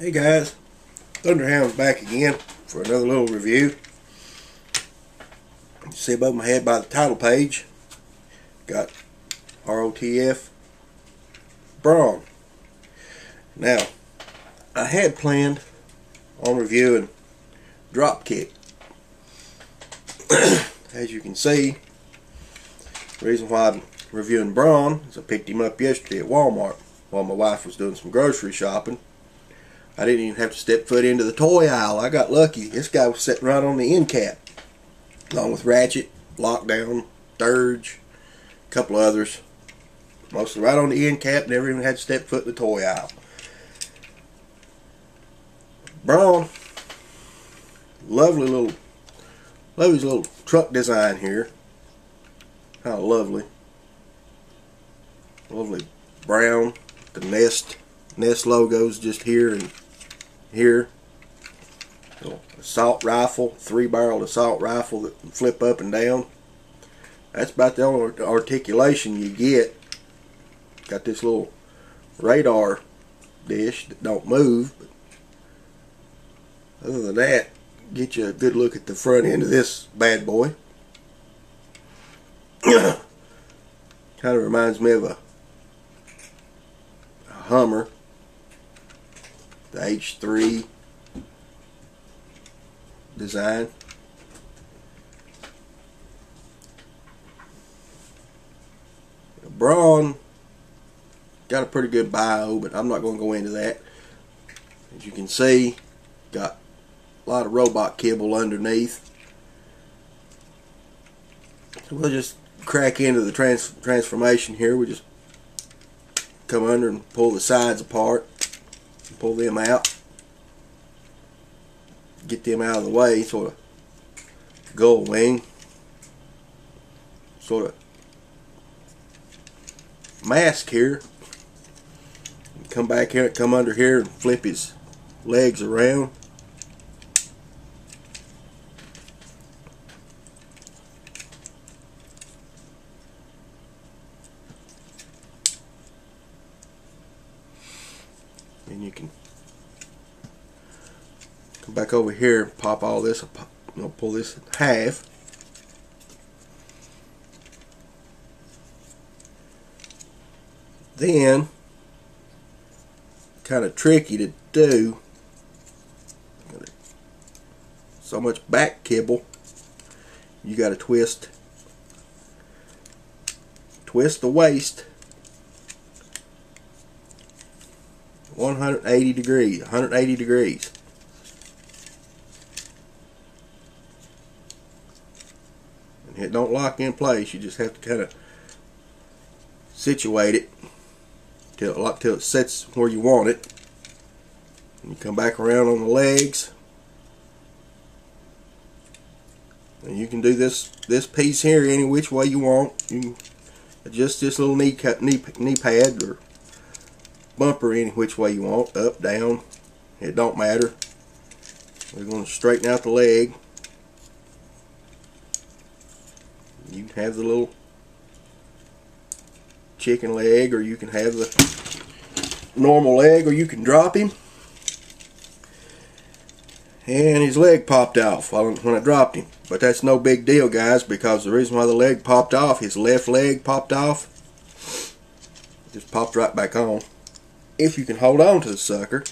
Hey guys, Thunderhound's back again for another little review. You see above my head by the title page, got ROTF Brawn. Now, I had planned on reviewing Dropkick. As you can see, the reason why I'm reviewing Brawn is I picked him up yesterday at Walmart while my wife was doing some grocery shopping. I didn't even have to step foot into the toy aisle. I got lucky. This guy was sitting right on the end cap, along with Ratchet, Lockdown, Dirge, a couple of others. Mostly right on the end cap. Never even had to step foot in the toy aisle. Brawn, love his little truck design here. How lovely. Lovely brown. The Nest logos just here and here. Little assault rifle, 3-barreled assault rifle that can flip up and down. That's about the only articulation you get. Got this little radar dish that don't move, but other than that, get you a good look at the front end of this bad boy. Kind of reminds me of a Hummer, the H3 design. Brawn got a pretty good bio, but I'm not going to go into that. As you can see, got a lot of robot kibble underneath. So we'll just crack into the transformation here. We just come under and pull the sides apart, and pull them out, get them out of the way, sort of gull wing, sort of mask here. Come back here, come under here and flip his legs around. And you can come back over here, pop all this, pull this in half. Then, kind of tricky to do. So much back kibble. You got to twist the waist 180 degrees. And it don't lock in place. You just have to kind of situate it till it sets where you want it. And you come back around on the legs. And you can do this piece here any which way you want. You can adjust this little knee pad or bumper any which way you want, up, down, it don't matter. We're going to straighten out the leg. You can have the little chicken leg, or you can have the normal leg, or you can drop him. And his leg popped off when I dropped him, but that's no big deal, guys, because the reason why the leg popped off, his left leg popped off, it just popped right back on. If you can hold on to the sucker,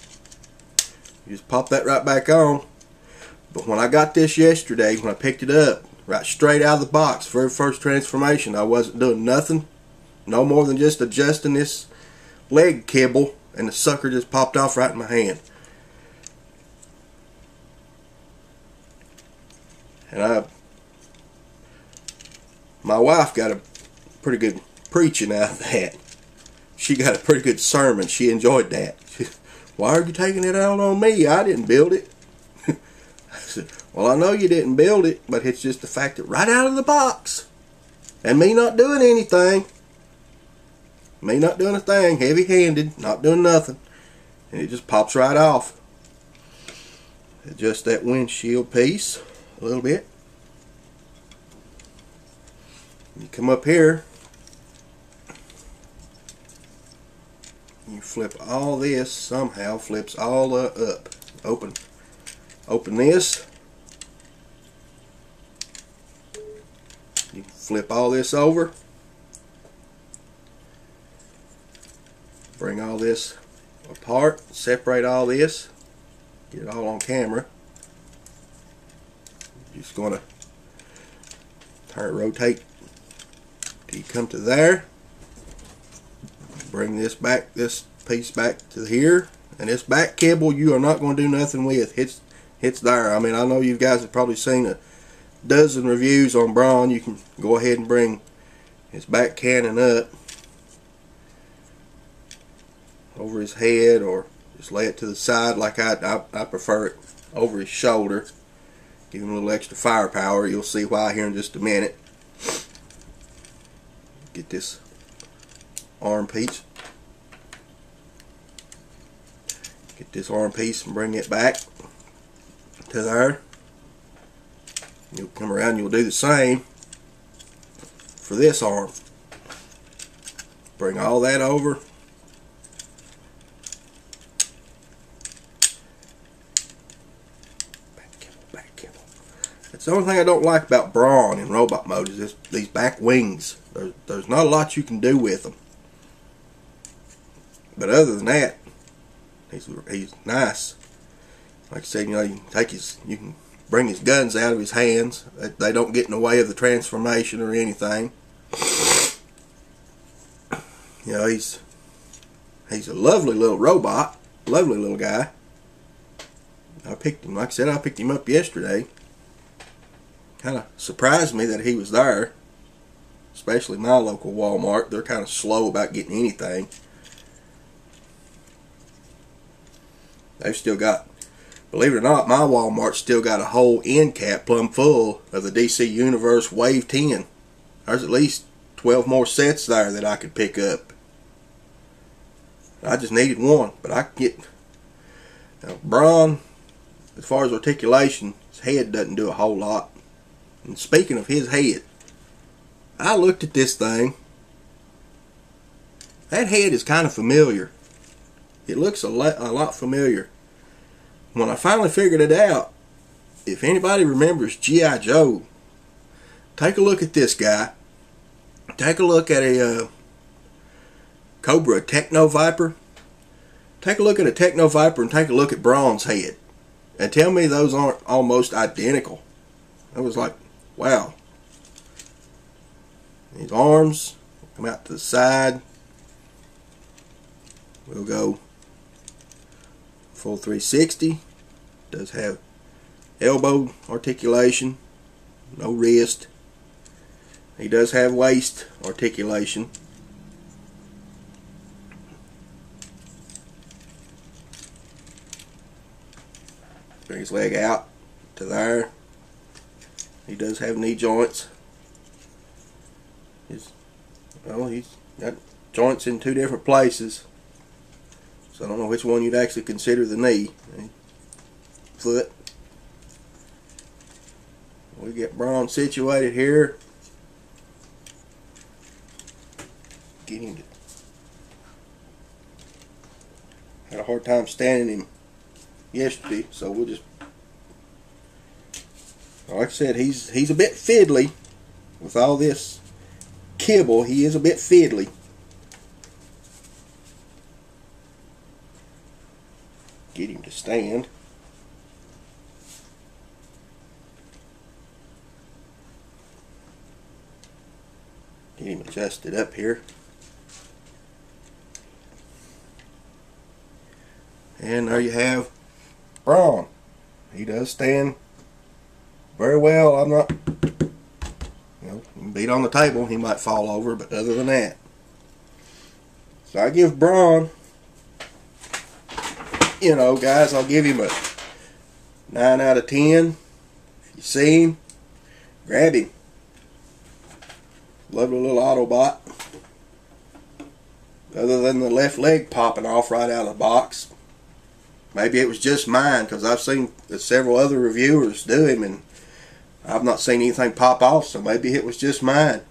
you just pop that right back on. But when I got this yesterday, when I picked it up, right straight out of the box, very first transformation, I wasn't doing nothing, no more than just adjusting this leg kibble, and the sucker just popped off right in my hand. And my wife got a pretty good preaching out of that. She got a pretty good sermon. She enjoyed that. Why are you taking it out on me? I didn't build it. I said, well, I know you didn't build it, but it's just the fact that right out of the box, and me not doing anything, heavy-handed, not doing nothing, and it just pops right off. Adjust that windshield piece a little bit. You come up here, You flip all this, somehow flips all up. Open this. You flip all this over. Bring all this apart, separate all this, get it all on camera. Just going to turn it, rotate till you come to there. Bring this back, this piece back to here, and this back kibble you are not going to do nothing with. It's there. I mean, I know you guys have probably seen a dozen reviews on Brawn. You can go ahead and bring his back cannon up over his head, or just lay it to the side like I prefer it over his shoulder. Give him a little extra firepower. You'll see why here in just a minute. Get this arm piece. Get this arm piece and bring it back to there. You'll come around and you'll do the same for this arm. Bring all that over. That's the only thing I don't like about Brawn in robot mode is these back wings. There's not a lot you can do with them. But other than that, he's nice. Like I said, you know, you can bring his guns out of his hands. They don't get in the way of the transformation or anything. You know, he's a lovely little robot, lovely little guy. I picked him, like I said, I picked him up yesterday. Kind of surprised me that he was there, especially my local Walmart. They're kind of slow about getting anything. They've still got, believe it or not, my Walmart's still got a whole end cap plumb full of the DC Universe Wave 10. There's at least 12 more sets there that I could pick up. I just needed one, but I could get Brawn. As far as articulation, his head doesn't do a whole lot. And speaking of his head, I looked at this thing. That head is kind of familiar. It looks a lot familiar. When I finally figured it out, if anybody remembers G.I. Joe, take a look at this guy. Take a look at a Cobra Techno Viper. Take a look at a Techno Viper and take a look at Brawn's head. And tell me those aren't almost identical. I was like, wow. His arms come out to the side. We'll go full 360. Does have elbow articulation, no wrist. He does have waist articulation. Bring his leg out to there. He does have knee joints. He's got joints in two different places. So I don't know which one you'd actually consider the knee. Foot. We get Brawn situated here. Get him to. Had a hard time standing him yesterday, so we'll just. Like I said, he's a bit fiddly with all this kibble. He is a bit fiddly. Get him to stand. Get him adjusted up here. And there you have Brawn. He does stand very well. I'm not, beat on the table, he might fall over, but other than that. So I give Brawn, guys, I'll give him a 9 out of 10. If you see him, grab him. Lovely little Autobot. Other than the left leg popping off right out of the box. Maybe it was just mine, because I've seen several other reviewers do him, and I've not seen anything pop off, so maybe it was just mine.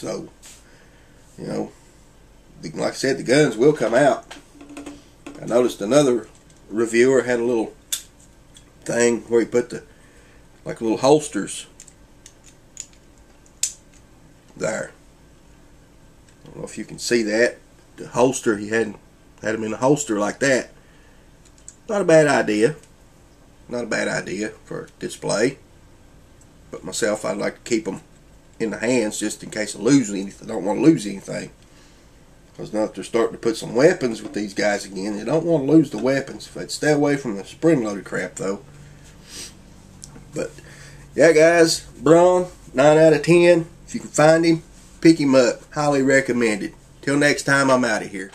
So, you know, like I said, the guns will come out. I noticed another reviewer had a little thing where he put the, like, little holsters there. I don't know if you can see that. The holster, he had them in a holster like that. Not a bad idea. Not a bad idea for display. But myself, I'd like to keep them in the hands just in case I lose anything. I don't want to lose anything. Because now that they're starting to put some weapons with these guys again, you don't want to lose the weapons. If I'd stay away from the spring-loaded crap, though. But, yeah, guys, Brawn, 9 out of 10. If you can find him, pick him up. Highly recommended. Till next time, I'm out of here.